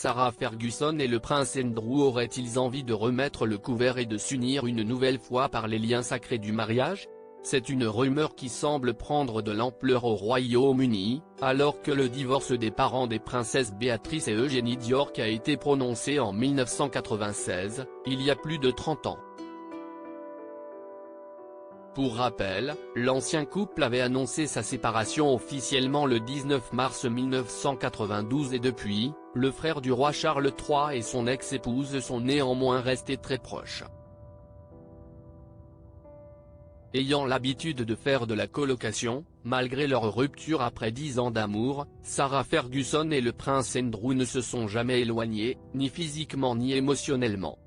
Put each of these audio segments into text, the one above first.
Sarah Ferguson et le prince Andrew auraient-ils envie de remettre le couvert et de s'unir une nouvelle fois par les liens sacrés du mariage? C'est une rumeur qui semble prendre de l'ampleur au Royaume-Uni, alors que le divorce des parents des princesses Béatrice et Eugénie d'York a été prononcé en 1996, il y a plus de 30 ans. Pour rappel, l'ancien couple avait annoncé sa séparation officiellement le 19 mars 1992 et depuis, le frère du roi Charles III et son ex-épouse sont néanmoins restés très proches. Ayant l'habitude de faire de la colocation, malgré leur rupture après 10 ans d'amour, Sarah Ferguson et le prince Andrew ne se sont jamais éloignés, ni physiquement ni émotionnellement.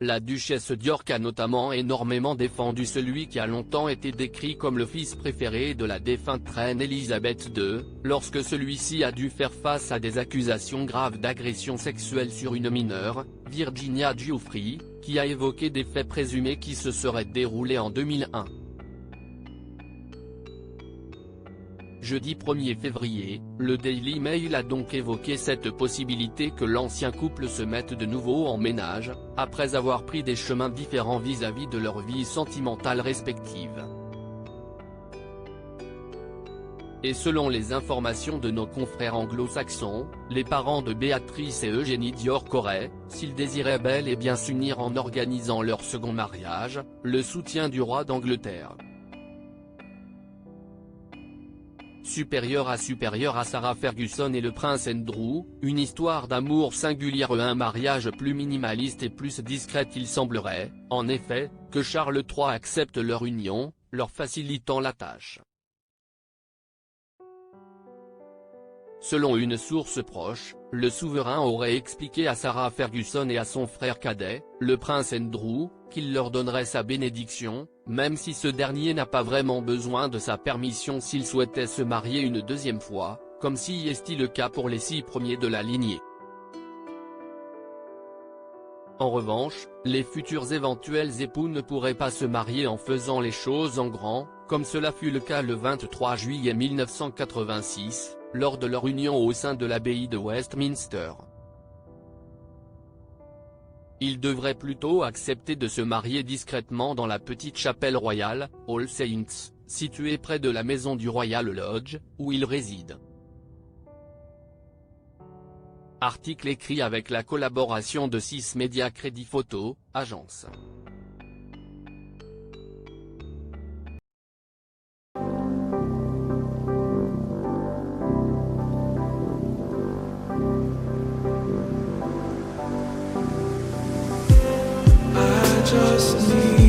La duchesse d'York a notamment énormément défendu celui qui a longtemps été décrit comme le fils préféré de la défunte reine Elisabeth II, lorsque celui-ci a dû faire face à des accusations graves d'agression sexuelle sur une mineure, Virginia Giuffre, qui a évoqué des faits présumés qui se seraient déroulés en 2001. Jeudi 1er février, le Daily Mail a donc évoqué cette possibilité que l'ancien couple se mette de nouveau en ménage, après avoir pris des chemins différents vis-à-vis de leur vie sentimentale respective. Et selon les informations de nos confrères anglo-saxons, les parents de Béatrice et Eugénie d'York auraient, s'ils désiraient bel et bien s'unir en organisant leur second mariage, le soutien du roi d'Angleterre. Supérieur à Sarah Ferguson et le prince Andrew, une histoire d'amour singulière et un mariage plus minimaliste et plus discret. Il semblerait, en effet, que Charles III accepte leur union, leur facilitant la tâche. Selon une source proche, le souverain aurait expliqué à Sarah Ferguson et à son frère cadet, le prince Andrew, qu'il leur donnerait sa bénédiction, même si ce dernier n'a pas vraiment besoin de sa permission s'il souhaitait se marier une deuxième fois, comme si est le cas pour les 6 premiers de la lignée. En revanche, les futurs éventuels époux ne pourraient pas se marier en faisant les choses en grand, comme cela fut le cas le 23 juillet 1986, lors de leur union au sein de l'abbaye de Westminster. Ils devraient plutôt accepter de se marier discrètement dans la petite chapelle royale, All Saints, située près de la maison du Royal Lodge, où ils résident. Article écrit avec la collaboration de 6 médias Crédit Photo, agence. Just need